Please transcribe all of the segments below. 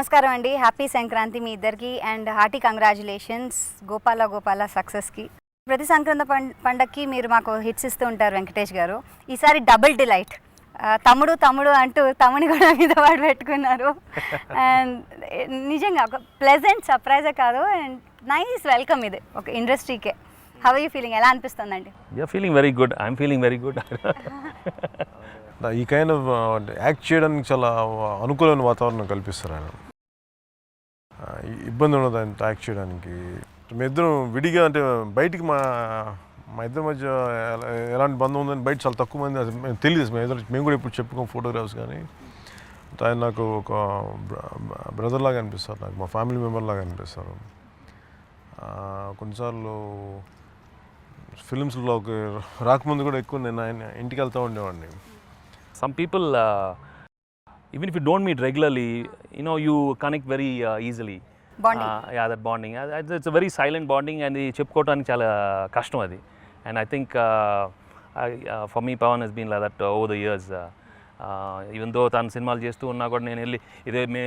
నమస్కారం అండి. హ్యాపీ సంక్రాంతి మీ ఇద్దరికి and hearty congratulations Gopala Gopala సక్సెస్కి. ప్రతి సంక్రాంతి పండగకి మీరు మాకు హిట్స్ ఇస్తూ ఉంటారు వెంకటేష్ గారు. ఈసారి డబుల్ డిలైట్, తమ్ముడు తమ్ముడు అంటూ తమ్ముని కూడా మీద వాడు పెట్టుకున్నారు. అండ్ నిజంగా ఒక ప్లెజెంట్ సర్ప్రైజే కాదు, అండ్ నైస్ వెల్కమ్ ఇది ఒక ఇండస్ట్రీకే. How are you feeling? ఎలా అనిపిస్తుందండి? Feeling very good. I'm feeling very good. ఈ కైండ్ ఆఫ్ యాక్ట్ చేయడానికి చాలా అనుకూలమైన వాతావరణం కల్పిస్తారు ఆయన. ఇబ్బంది ఉండదు ఆయన యాక్ట్ చేయడానికి. మీ ఇద్దరం విడిగా అంటే బయటికి మా ఇద్దరి మధ్య ఎలాంటి బంధం ఉందని బయట చాలా తక్కువ మంది తెలియదు. మేము కూడా ఇప్పుడు చెప్పుకోం ఫోటోగ్రాఫ్స్, కానీ ఆయన నాకు ఒక బ్రదర్ లాగా అనిపిస్తారు, నాకు మా ఫ్యామిలీ మెంబర్ లాగా అనిపిస్తారు. కొన్నిసార్లు ఫిలిమ్స్లోకి రాకముందు కూడా ఎక్కువ నేను ఆయన ఇంటికి వెళ్తూ ఉండేవాడిని. Some people, even if you don't meet regularly, you connect very easily. Bonding. That bonding. It's a very silent bonding, and చెప్పుకోవడానికి చాలా కష్టం అది. And I think for me, Pawan has been like that over the years. Even though తను సినిమాలు చేస్తూ ఉన్నా కూడా నేను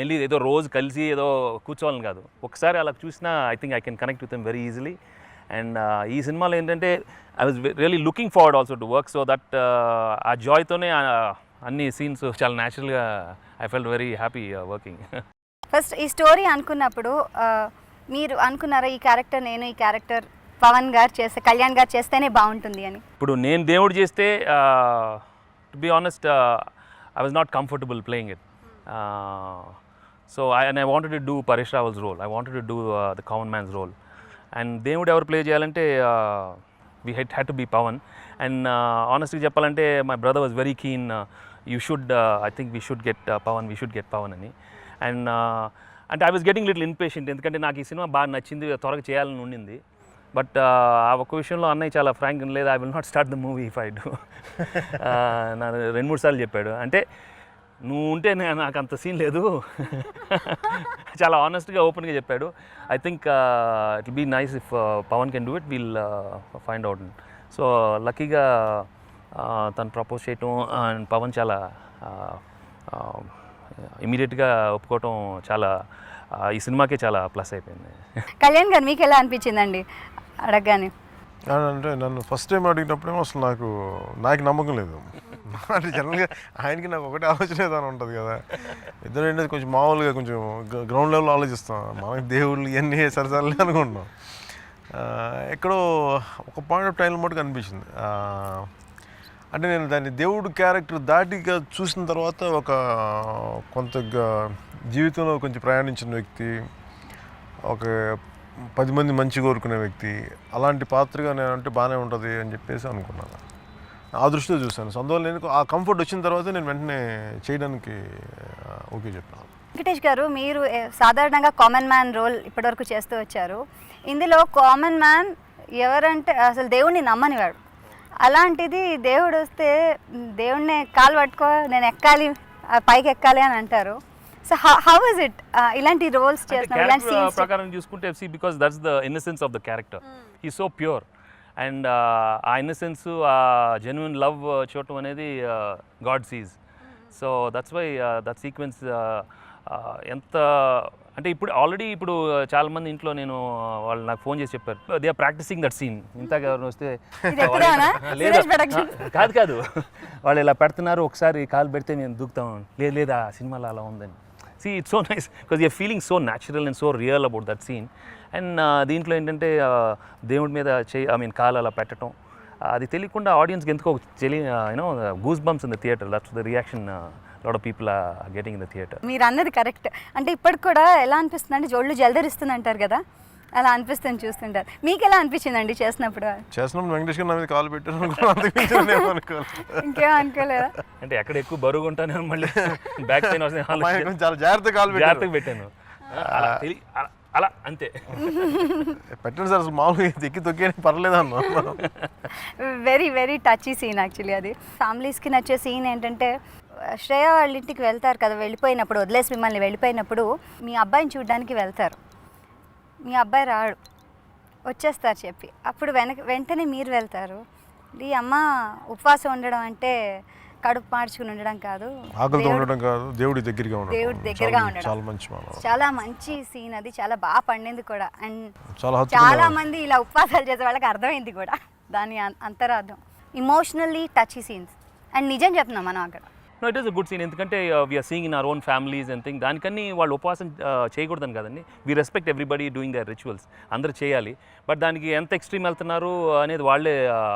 వెళ్ళి ఏదో రోజు కలిసి ఏదో కూర్చోవాలని కాదు, ఒకసారి అలా చూసినా I think I can connect with him very easily. And ఈ సినిమాలో ఏంటంటే I was really looking forward also to work, so that ఆ జాయ్తోనే అన్ని సీన్స్ చాలా న్యాచురల్గా I felt very happy working. First ఈ స్టోరీ అనుకున్నప్పుడు మీరు అనుకున్నారా ఈ క్యారెక్టర్ పవన్ గారు చేస్తే, కళ్యాణ్ గారు చేస్తేనే బాగుంటుంది అని? ఇప్పుడు నేను దేవుడు చేస్తే to be honest I was not comfortable playing it. So I wanted to do Paresh Rawal's role, I wanted to do the common man's role. And దేవుడు ఎవరు ప్లే చేయాలంటే we had to be Pawan. And ఆనెస్ట్గా చెప్పాలంటే my brother was very keen, you should I think we should get Pawan అని. And అంటే I was getting little impatient, ఎందుకంటే నాకు ఈ సినిమా బాగా నచ్చింది, త్వరగా చేయాలని ఉండింది. బట్ ఆ ఒక్క విషయంలో అన్నయ్య చాలా ఫ్రాంక్, లేదు I will not start the movie if I do. నాకు 2-3 సార్లు చెప్పాడు, అంటే నువ్వు ఉంటే నాకు అంత సీన్ లేదు, చాలా ఆనెస్ట్గా ఓపెన్గా చెప్పాడు. I think it will be nice if Pavan can do it, will find out. So లక్కీగా తను ప్రపోజ్ చేయటం అండ్ పవన్ చాలా ఇమీడియట్గా ఒప్పుకోవటం చాలా ఈ సినిమాకే చాలా ప్లస్ అయిపోయింది. కళ్యాణ్ గారు మీకు ఎలా అనిపించిందండి అడగగానే? అంటే నన్ను ఫస్ట్ టైం అడిగినప్పుడేమో అసలు నాకు నమ్మకం లేదు. అంటే జనరల్గా ఆయనకి నాకు ఒకటే ఆలోచన ఏదైనా ఉంటుంది కదా, ఇద్దరు ఏంటంటే కొంచెం మామూలుగా కొంచెం గ్రౌండ్ లెవెల్లో ఆలోచిస్తాం, మనకి దేవుళ్ళు ఇవన్నీ సరిసరలే అనుకుంటున్నాం. ఎక్కడో ఒక పాయింట్ ఆఫ్ టైంలో మటుకు అనిపించింది. అంటే నేను దాన్ని దేవుడు క్యారెక్టర్ దాటిగా చూసిన తర్వాత కొంత జీవితంలో కొంచెం ప్రయాణించిన వ్యక్తి, ఒక 10 మంది మంచి కోరుకునే వ్యక్తి, అలాంటి పాత్రగా నేను అంటే బాగానే ఉంటుంది అని చెప్పేసి అనుకున్నాను. ఆ దృష్టిలో చూశాను. సో అందువల్ల నేను ఆ కంఫర్ట్ వచ్చిన తర్వాత నేను వెంటనే చేయడానికి ఓకే చెప్పాను. వెంకటేష్ గారు, మీరు సాధారణంగా కామన్ మ్యాన్ రోల్ ఇప్పటివరకు చేస్తూ వచ్చారు. ఇందులో కామన్ మ్యాన్ ఎవరంటే అసలు దేవుడిని నమ్మనివాడు, అలాంటిది దేవుడు వస్తే దేవుడిని కాలు పట్టుకో నేను ఎక్కాలి, పైకి ఎక్కాలి అని అంటారు. సో హౌ ఇస్ ఇట్ ఇలాంటి రోల్స్ చేస్తున్నారు ప్రకారం చూసుకుంటే, because that's the innocence of the character, he so pure. And ఆ ఇన్నసెన్స్, ఆ జెన్యున్ లవ్ చూడటం అనేది God sees. So that's why that sequence ఎంత అంటే ఇప్పుడు చాలామంది ఇంట్లో వాళ్ళు నాకు ఫోన్ చేసి చెప్పారు, they are practising that scene. ఇంతగా వస్తే కాదు వాళ్ళు ఇలా పెడుతున్నారు, ఒకసారి కాలు పెడితే మేము దూకుతాం, లేదా సినిమాలో అలా ఉందని. See, it's so nice because you're feeling so natural and so real about that scene. And దీంట్లో ఏంటంటే దేవుడి మీద కాలు అలా పెట్టడం, అది తెలియకుండా ఆడియన్స్కి ఎందుకో goose bumps in the theatre. That's the reaction lot of people are getting in the theatre. మీరు అన్నది కరెక్ట్. అంటే ఇప్పటికి కూడా ఎలా అనిపిస్తుంది అంటే జోళ్ళు జల్దరిస్తుంది అంటారు కదా, అలా అనిపిస్తుంది చూస్తుంటారు. మీకు ఎలా అనిపించిందండి చేసినప్పుడు? వెంకటేష్ గారు నా మీద కాలు పెట్టారు, ఇంకేం అనుకోలేదా? అంటే ఎక్కడ ఎక్కువ బరువుగా ఉంటాను, మళ్ళీ బ్యాక్ పెయిన్ వస్తుంది, చాలా జాగ్రత్తగా పెట్టాను అలా అంతే. పెట్టండి సార్, అసలు మామూలుగా ఎక్కి తొక్కి పర్లేదు అన్న. Very very touchy scene actually. అది ఫ్యామిలీస్కి నచ్చే సీన్ ఏంటంటే, శ్రేయ వాళ్ళ ఇంటికి వెళ్తారు కదా, వెళ్ళిపోయినప్పుడు వదిలేసి మిమ్మల్ని వెళ్ళిపోయినప్పుడు మీ అబ్బాయిని చూడడానికి వెళ్తారు, మీ అబ్బాయి రాడు, వచ్చేస్తారు చెప్పి, అప్పుడు వెంటనే మీరు వెళ్తారు. ఈ అమ్మ ఉపవాసం ఉండడం అంటే కడుపు మార్చుకుని ఉండడం కాదు, ఆకలితో ఉండడం కాదు, దేవుడి దగ్గరగా ఉండడం. దేవుడి దగ్గరగా ఉండడం చాలా మంచి మాట. చాలా మంచి సీన్ అది, చాలా బాగా పండింది కూడా. అండ్ చాలా చాలా మంది ఇలా ఉపవాసాలు చేసే వాళ్ళకి అర్థమైంది కూడా దాని అంతరార్థం. Emotionally touch scenes. అండ్ నిజం చెప్తున్నాం మనం అక్కడ. No, it is a good scene ఎందుకంటే we're seeing in our own families and thing. దానికన్నీ వాళ్ళు ఉపవాసం చేయకూడదని కదండి. We respect everybody doing their rituals, అందరూ చేయాలి. బట్ దానికి ఎంత ఎక్స్ట్రీమ్ వెళ్తున్నారు అనేది వాళ్ళే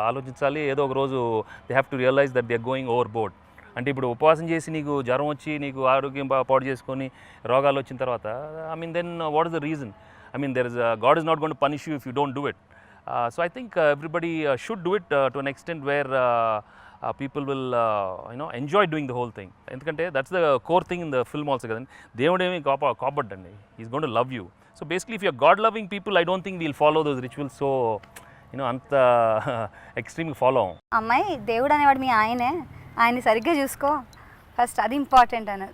ఆలోచించాలి. ఏదో ఒక రోజు they have to realise that they are going overboard. అంటే ఇప్పుడు ఉపవాసం చేసి నీకు జ్వరం వచ్చి నీకు ఆరోగ్యం పాడు చేసుకొని రోగాలు వచ్చిన తర్వాత I mean then what is the reason? I mean there is God is not going to punish you if you don't do it. So I think everybody should do it to an extent where people will enjoy doing the whole thing. ఎందుకంటే that's the core thing in the film also కదండి. దేవుడు ఏమి కోపడ్డండి, he's going to love you. So basically if you're God loving people, I don't think we'll follow those rituals so అంత ఎక్స్ట్రీమ్గా follow అవ్వం. అమ్మాయి దేవుడు అనేవాడు మీ ఆయన్ని సరిగ్గా చూసుకో ఫస్ట్, అది ఇంపార్టెంట్ అన్నది.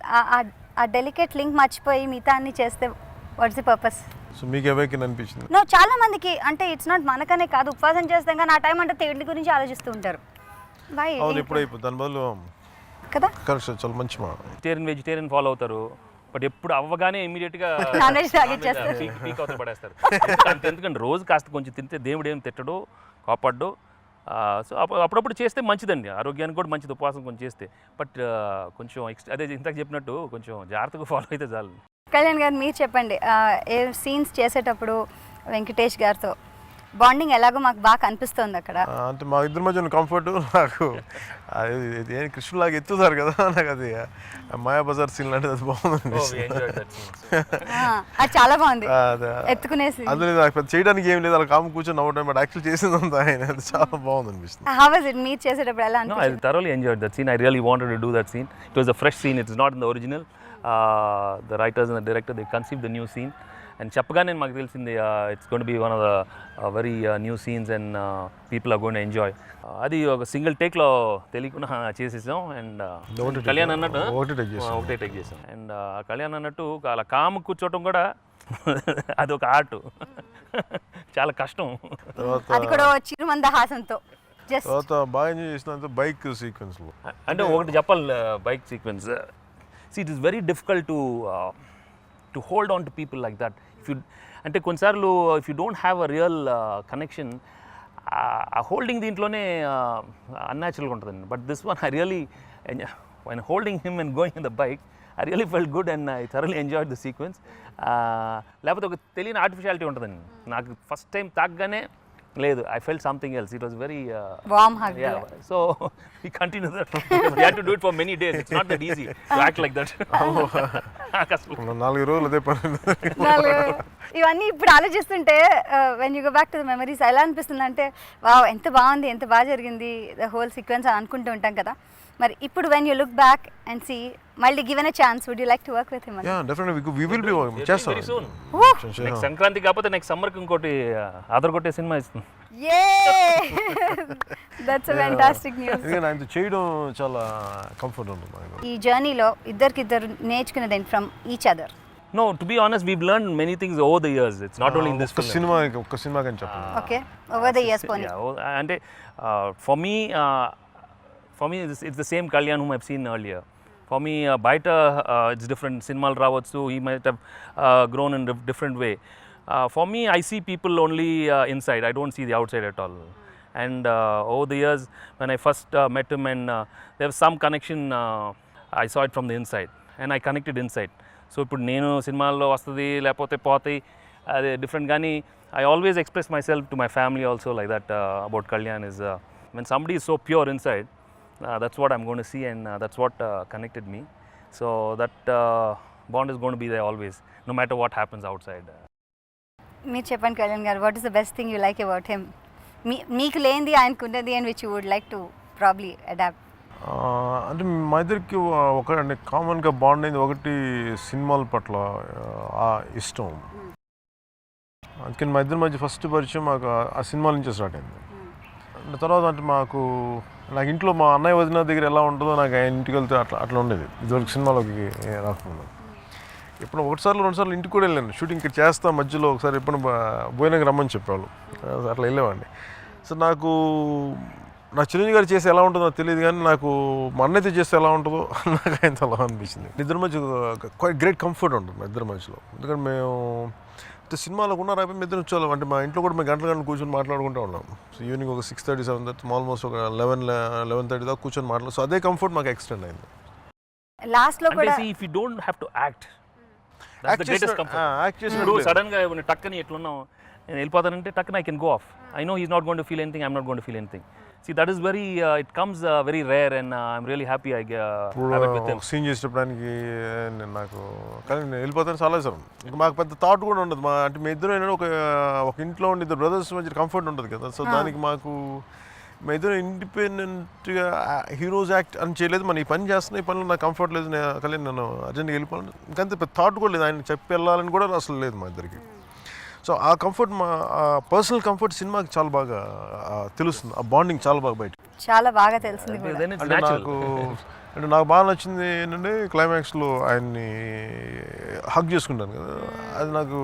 ఆ డెలికేట్ లింక్ మర్చిపోయి మిగతా అన్ని చేస్తే వాట్స్ ది పర్పస్? సో మీకు ఎవరికి అనిపించింది? నో, చాలా మందికి అంటే ఇట్స్ నాట్ మనకనే కాదు, ఉపవాసం చేస్తాం కానీ ఆ టైం అంటే దేవుడి గురించి ఆలోచిస్తూ ఉంటారు. అవును, ఇప్పుడు అయిపోతుంది దాని బదులు కదా. కరెక్ట్, చాలా మంచి మాట. వెజిటేరియన్ ఫాలో అవుతారు, బట్ ఎప్పుడు అవ్వగానే ఇమీడియట్గా పీక్ అవుతారు, పడేస్తారు. ఎందుకంటే రోజు కాస్త కొంచెం తింటే దేవుడు ఏం తిట్టడు, కోపడ్డు. సో అప్పుడప్పుడు చేస్తే మంచిదండి, ఆరోగ్యానికి కూడా మంచిది ఉపవాసం కొంచెం చేస్తే. బట్ కొంచెం అదే ఇంతకు చెప్పినట్టు కొంచెం జాగ్రత్తగా ఫాలో అయితే చాలు. కళ్యాణ్ గారు మీరు చెప్పండి, ఏ సీన్స్ చేసేటప్పుడు వెంకటేష్ గారితో బాండింగ్ ఎలాగో మాకు బాగా కనిపిస్తుంది అక్కడ. అంటే మా ఇద్దరి మధ్య కంఫర్ట్ నాకు ఏం కృష్ణులాగా ఎత్తుతారు కదా, నాకు అది మాయాబజార్ సీన్ అంటే అది బాగుంది. అది చాలా బాగుంది, ఎత్తుకునేసి. అందులో నాకు చేయడానికి ఏం లేదు, అలా కాము కూర్చొని నవ్వడం, బట్ యాక్చువల్ చేసింది అంతా ఆయన, అది చాలా బాగుంది అనిపిస్తుంది. How was it మీరు చేసేటప్పుడు ఎలా అనిపించింది? No, I thoroughly enjoyed that scene. I really wanted to do that scene. It was a fresh scene. It is not in the original. The writers and the director, they conceived the new scene. And చెప్పగానే మాకు తెలిసింది it's going to be one of the very new scenes and people are going to enjoy. అది ఒక single టేక్లో తెలియకుండా చేసేసాం. And Kalyan అన్నట్టు ఒకటే take చేసాం. అండ్ కళ్యాణ్ అన్నట్టు అలా కాము కూర్చోవటం కూడా అది ఒక ఆర్ట్, చాలా కష్టం. అది కూడా చిరుమంద హాసంతో బాగా ఎంజాయ్ చేసిన బైక్ సీక్వెన్స్. అంటే ఒకటి చెప్పాలి, bike sequence, see it is very difficult to hold on to people like that. If you అంటే కొన్నిసార్లు if you don't have a real connection, holding దీంట్లోనే unnatural గా ఉంటుందండి. But this one I really when holding him and going in the bike, I really felt good and I thoroughly enjoyed the sequence. లేకపోతే ఒక తెలియని artificiality ఉంటుందండి. నాకు first time తాగగానే లేదు, I felt something else. It was very warm hug. Yeah, so we continue that. We had to do it for many days. It's not that easy to act like that. 4 రోజులు అదే పని. ఇవన్నీ ఇప్పుడు ఆలోచిస్తుంటే when you go back to the memories ఎలా అనిపిస్తుంది అంటే, wow ఎంత బాగుంది, ఎంత బాగా జరిగింది ద హోల్ సీక్వెన్స్ అని అనుకుంటూ ఉంటాం కదా. మరి ఇప్పుడు when you look back and see, మళ్ళీ given a chance, would you like to work with him? Yeah definitely we will be చేస్తాం వెరీ సూన్. నెక్స్ట్ సంక్రాంతి కాకపోతే నెక్స్ట్ సమ్మర్ కి ఇంకోటి ఆదరగొట్టే సినిమా ఇస్తుంది. యే దట్స్ ఎ ఫ్యాంటాస్టిక్ న్యూస్. నేను ఆయనతో చేయడం చాలా కంఫర్ట్ ఉంటుంది. ఈ జర్నీలో ఇద్దరు నేర్చుకున్నది from each other. No, to be honest, we've learned many things over the years. It's not only in this film. ఒక్క సినిమా కానీ చెప్పండి. Okay, over the years poni. Yeah, and for me it's the same Kalyan whom I've seen earlier. For me, Baita, it's different. Cinema Rawatsu, he might have grown in a different way. For me, I see people only inside. I don't see the outside at all. And over the years, when I first met him, and there was some connection, I saw it from the inside, and I connected inside. So ఇప్పుడు నేను సినిమాల్లో వస్తుంది లేకపోతే పోతాయి అది different, కానీ I always express myself to my family also like that about Kalyan is when somebody is so pure inside, that's what I'm gonna see and that's what connected me. So that bond is gonna be they always, no matter what happens outside. మీరు చెప్పండి Kalyan garu, what is the best thing you like about him? మీకు లేనిది ఆయనకు ఉన్నది and which you would like to probably adapt? అంటే మా ఇద్దరికి ఒక కామన్గా బాండ్ అయింది ఒకటి, సినిమాల పట్ల ఇష్టం. అందుకని మా ఇద్దరి మధ్య ఫస్ట్ పరిచయం మాకు ఆ సినిమాల నుంచే స్టార్ట్ అయింది. తర్వాత అంటే నాకు ఇంట్లో మా అన్నయ్య వదిన దగ్గర ఎలా ఉంటుందో నాకు ఆయన ఇంటికి వెళ్తే అట్లా ఉండేది ఇదివరకు సినిమాలోకి రాకుండా. ఇప్పుడు 1-2 ఇంటికి కూడా వెళ్ళాను, షూటింగ్ ఇక్కడ చేస్తా మధ్యలో ఒకసారి ఎప్పుడు భోజనంకి రమ్మని చెప్పేవాళ్ళు, అట్లా వెళ్ళేవాడిని. సో నాకు చిరంజీవి గారు చేస్తే ఎలా ఉంటుందో తెలియదు కానీ నాకు మా అన్నయ్యతో చేస్తే ఎలా ఉంటుందో నాకు ఆయనతో అలా అనిపించింది. ఇద్దరి మధ్య క్వైట్ గ్రేట్ కంఫర్ట్ ఉంటుంది మా ఇద్దరి మధ్యలో. ఎందుకంటే మేము సినిమాలో ఉన్నారు అయిపోయి ఇద్దరు వచ్చాము అంటే మా ఇంట్లో కూడా మేము గంటలు కూర్చొని మాట్లాడుకుంటూ ఉన్నాం. సో ఈవినింగ్ ఒక 6:30, 7:30 ఆల్మోస్ట్ ఒక 11:30 దాకా కూర్చొని మాట్లాడు. సో అదే కంఫర్ట్ మాకు ఎక్స్టెండ్ అయింది. లాస్ట్లో కూడా if you don't have to act sudden గా టక్కని ఎట్లున్నావు నేను వెళ్ళిపోతానంటే టక్కన I can go of. I know he's not going to feel anything, I'm not going to feel anything. See, that is very, it comes very rare and I'm really happy I have it with him. Scene చేసేటప్పడానికి నాకు కానీ నేను వెళ్ళిపోతాను చాలా sir. ఇంకా మాకు పెద్ద thought కూడా ఉండదు. మా అంటే మీ ఇద్దరు ఏంటంటే ఒక ఇంట్లో ఉండి ఇద్దరు బ్రదర్స్ మధ్య కంఫర్ట్ ఉంటుంది కదా. సో దానికి మాకు మా ఇద్దరు ఇండిపెండెంట్గా హీరోస్ యాక్ట్ అని చేయలేదు. మన ఈ పని చేస్తున్నా, ఈ పనిలో నాకు కంఫర్ట్ లేదు, నేను అర్జెంట్గా వెళ్ళిపోవాలి ఇంకంతే పెద్ద థాట్ కూడా లేదు. ఆయన చెప్పి వెళ్ళాలని కూడా అసలు లేదు మా ఇద్దరికి. సో ఆ కంఫర్ట్ మా పర్సనల్ కంఫర్ట్ సినిమాకి చాలా బాగా తెలుస్తుంది. ఆ బాండింగ్ చాలా బాగా బయట చాలా బాగా తెలిసింది. అంటే నాకు బాగా నచ్చింది ఏంటంటే క్లైమాక్స్లో ఆయన్ని హగ్ చేసుకుంటాను కదా, అది నాకు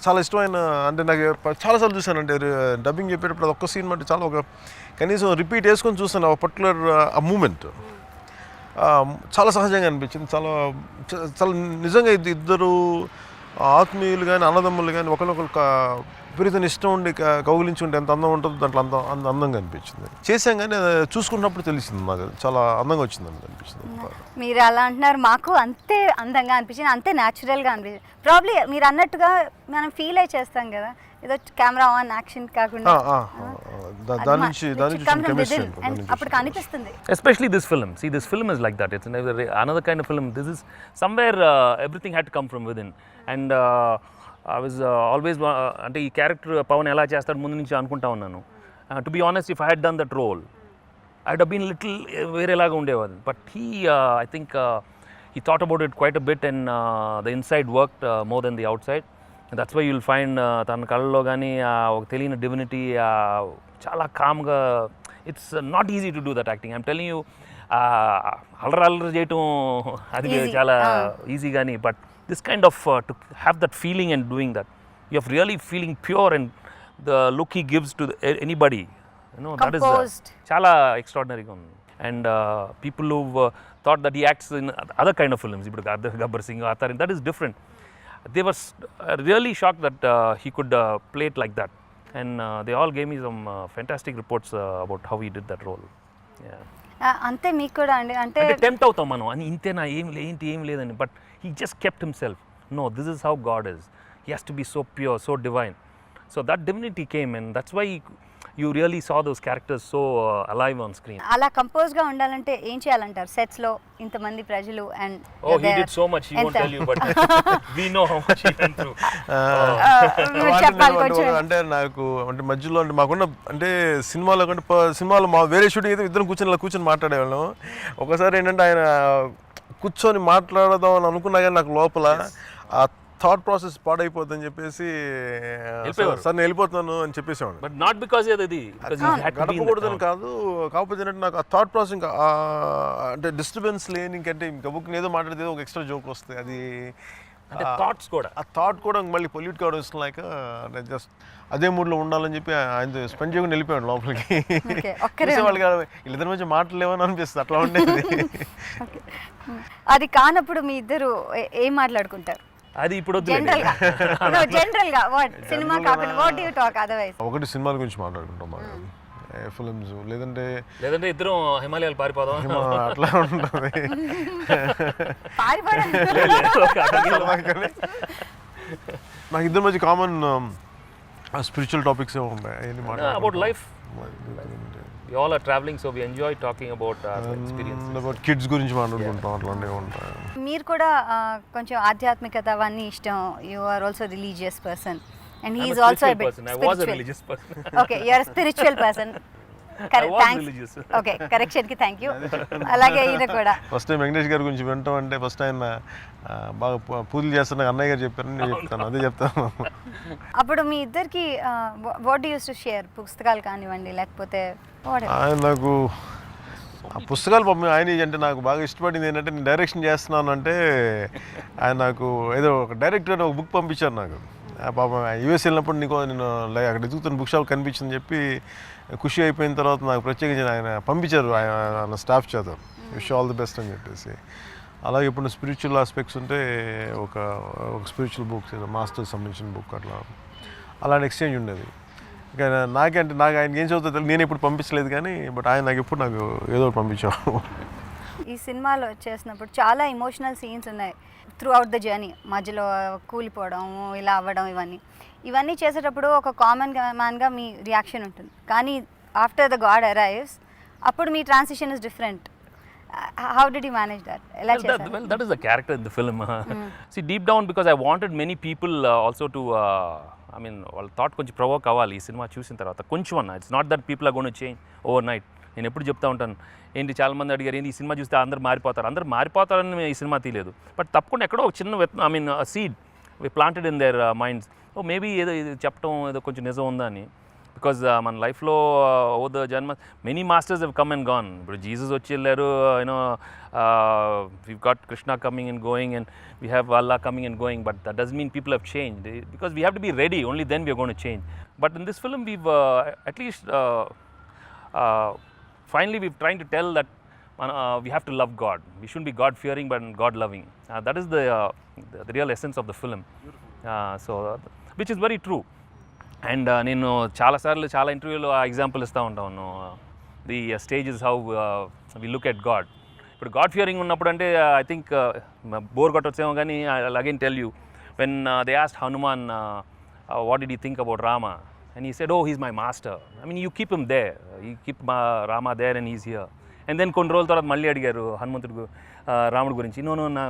చాలా ఇష్టమైన. అంటే నాకు చాలాసార్లు చూసాను. అంటే డబ్బింగ్ చెప్పేటప్పుడు అది ఒక్క సీన్ బట్టి చాలా ఒక కనీసం రిపీట్ వేసుకొని చూస్తాను. ఆ పర్టికులర్ ఆ మూమెంట్ చాలా సహజంగా అనిపించింది. చాలా చాలా నిజంగా ఇద్దరు ఆత్మీయులు కానీ అన్నదమ్ములు కానీ ఒకరినొకరు విపరీతం ఇష్టం ఉండి కౌగిలించుకుంటే ఎంత అందం ఉంటుందో దాంట్లో అంత అందంగా అనిపించింది. చేసాం కానీ చూసుకున్నప్పుడు తెలిసింది నాకు చాలా అందంగా వచ్చిందని అనిపించింది. మీరు అలా అంటున్నారు, మాకు అంతే అందంగా అనిపించింది, అంతే న్యాచురల్గా అనిపించింది. ప్రాబ్లీ మీరు అన్నట్టుగా మనం ఫీల్ అయి చేస్తాం కదా, ఏదో కెమెరా ఆన్ యాక్షన్ కాకుండా దాని నుంచి అప్పుడు కనిపిస్తుంది. Especially this film. See, this film is like that. It's another kind of film. This is somewhere everything had to come from within. And I was always అంటే ఈ క్యారెక్టర్ పవన్ ఎలా చేస్తాడు ముందు నుంచి అనుకుంటా ఉన్నాను. To be honest, if I had done that role I would have been little వేరేలాగా ఉండేవాడు. But I think he thought about it quite a bit and the inside worked more than the outside. That's why you'll find తన కళ్ళలో కానీ ఒక తెలియని divinity చాలా కామ్గా. It's not easy to do that acting. I'm telling you, అల్లరి చేయటం అది చాలా ఈజీ కానీ but this kind of to have that feeling and doing that, you have really feeling pure and the look he gives to anybody, you know, that is chala extraordinary. And people who thought that he acts in other kind of films, ipudu Gabbar Singh Athar, that is different. They were really shocked that he could play it like that, and they all gave me some fantastic reports about how he did that role. Yeah. అంతే మీకు కూడా అండి. అంటే tempt అవుతాం మనం అని, ఇంతేనా ఏం లేదని. But he just kept himself. No, this is how God is. He has to be so pure, so divine. So that divinity came, and that's why you really saw those characters so alive on screen. అలా కంపోజ్గా ఉండాలంటే ఏం చేయాలంటారు సెట్స్లో ఇంతమంది ప్రజలు? And he did so much, he won't tell you, but we know how much he went through. అంటే నాకు అంటే మధ్యలో అంటే మాకున్న అంటే సినిమాలో మా వేరే షూటింగ్ అయితే ఇద్దరం కూర్చొని మాట్లాడేవాళ్ళం. ఒకసారి ఏంటంటే ఆయన కూర్చొని మాట్లాడదాం అని అనుకున్నా కానీ నాకు లోపల ఆ థాట్ ప్రాసెస్ పాడైపోద్దని చెప్పేసి సార్ నేను వెళ్ళిపోతాను అని చెప్పేసేవాడు. బట్ నాట్ బికాజ్ గడపకూడదని కాదు, కాకపోతే ఏంటంటే నాకు ఆ థాట్ ప్రాసెస్ ఇంకా అంటే డిస్టర్బెన్స్ లేని ఇంకంటే ఇంకా బుక్ ఏదో మాట్లాడితే ఒక ఎక్స్ట్రా జోక్ వస్తాయి. అది ఆ థాట్ కూడా మళ్ళీ పొల్యూట్ కావడం ఇష్టం లేక నేను జస్ట్ అదే మూడ్లో ఉండాలని చెప్పి ఆయన స్పెండ్ చేయకుండా వెళ్ళిపోయాడు లోపలికి. వాళ్ళు కాదు వీళ్ళిద్దరి మధ్య మాట్లాడలేమని అనిపిస్తుంది, అట్లా ఉండేది. అది కానప్పుడు మీ ఇద్దరు ఏం మాట్లాడుకుంటారు? అది ఇప్పుడు జనరల్గా సినిమా కాకుండా what do you talk otherwise? ఒకటి సినిమాల గురించి మాట్లాడుకుంటాం బాగా, ఫిల్మ్స్, లేదంటే ఇద్దరం హిమాలయాలు పారిపోదాం అట్లా ఉంటుంది. నాకు ఇద్దరి మధ్య కామన్ స్పిరిచువల్ టాపిక్స్ ఉంటాయి. About life, we all are traveling, so we enjoy talking about our experiences. About kids గురించి మాట్లాడుకుంటాం, అట్లాంటివి ఉంటాయి. మీరు కూడా కొంచెం ఆధ్యాత్మికత అవన్నీ ఇష్టం. You are also religious person and he is also a bit spiritual. I was a religious person. Okay, you are a spiritual person. Thanks. Okay, correction ki thank you. అలాగే ఈయన కూడా ఫస్ట్ టైం వెంకటేష్ గారి గురించి వింటాం అంటే first ఆయన బాగా పూజలు చేస్తున్నా అన్నయ్య గారు చెప్పారని నేను చెప్తాను, అదే చెప్తాను. అప్పుడు మీ ఇద్దరికి what do use to share? పుస్తకాలు కానివ్వండి లేకపోతే ఆయన నాకు ఆ పుస్తకాలు ఆయన అంటే నాకు బాగా ఇష్టపడింది ఏంటంటే నేను డైరెక్షన్ చేస్తున్నాను అంటే ఆయన నాకు ఏదో ఒక డైరెక్టర్ ఒక బుక్ పంపించారు నాకు. పాపం యూఎస్ వెళ్ళినప్పుడు నేను అక్కడ ఎదుగుతున్న బుక్ షాప్ కనిపించిందని చెప్పి ఖుషి అయిపోయిన తర్వాత నాకు ప్రత్యేకించి ఆయన పంపించారు ఆయన స్టాఫ్ చేత విష్ ఆల్ ది బెస్ట్ అని చెప్పేసి. అలాగే ఇప్పుడు స్పిరిచువల్ ఆస్పెక్ట్స్ ఉంటే ఒక స్పిరిచువల్ బుక్స్ మాస్టర్కి సంబంధించిన బుక్ అలాంటి ఎక్స్చేంజ్ ఉండేది. ఇంకా నాకు ఆయన ఏం చదువుతా నేను ఎప్పుడు పంపించలేదు కానీ బట్ ఆయన నాకు ఏదో ఒకటి పంపించాను. ఈ సినిమాలో చేసినప్పుడు చాలా ఎమోషనల్ సీన్స్ ఉన్నాయి త్రూ అవుట్ ద జర్నీ. మధ్యలో కూలిపోవడం, ఇలా అవ్వడం, ఇవన్నీ చేసేటప్పుడు ఒక కామన్ మ్యాన్గా మీ రియాక్షన్ ఉంటుంది. కానీ ఆఫ్టర్ ద గాడ్ అరైవ్స్ అప్పుడు మీ transition is different. How did you manage that? Well, that is the character in the film. See, deep down, because I wanted many people also to, I mean, వాళ్ళు thought కొంచెం provoke అవ్వాలి ఈ సినిమా చూసిన తర్వాత కొంచెం అన్న. It's not that people are gonna change overnight. నేను ఎప్పుడు చెప్తా ఉంటాను, ఏంటి చాలామంది అడిగారు ఏంటి ఈ సినిమా చూస్తే అందరు మారిపోతారని ఈ సినిమా తీయలేదు. బట్ తప్పకుండా ఎక్కడో ఒక చిన్న seed we planted in their minds. Maybe ఏదో ఇది చెప్పడం ఏదో కొంచెం నిజం ఉందా అని. బికాజ్ మన లైఫ్లో ఓవర్ ద జన్మ many masters have come and gone. ఇప్పుడు జీసస్ వచ్చి వెళ్ళారు, you know we got Krishna coming and going and we have Allah coming and going. But that doesn't mean people have changed because we have to be ready. Only then we're gonna change. But in this film we've at least finally we've trying to tell that we have to love God. We shouldn't be God fearing but God loving. That is the real essence of the film. So which is very true. And నేను చాలా ఇంటర్వ్యూలో ఆ example ఇస్తూ ఉంటాను. The stages how we look at God. ఇప్పుడు God fearing ఉన్నప్పుడు అంటే I think bore కొట్టొచ్చేమో కానీ I again tell you when they asked Hanuman what did you think about Rama. And he said, oh, he's my master. I mean, you keep him there. You keep Rama there and he's here. And then కొన్ని రోజుల తర్వాత మళ్ళీ అడిగారు హనుమంతుడు రాముడు గురించి. No నా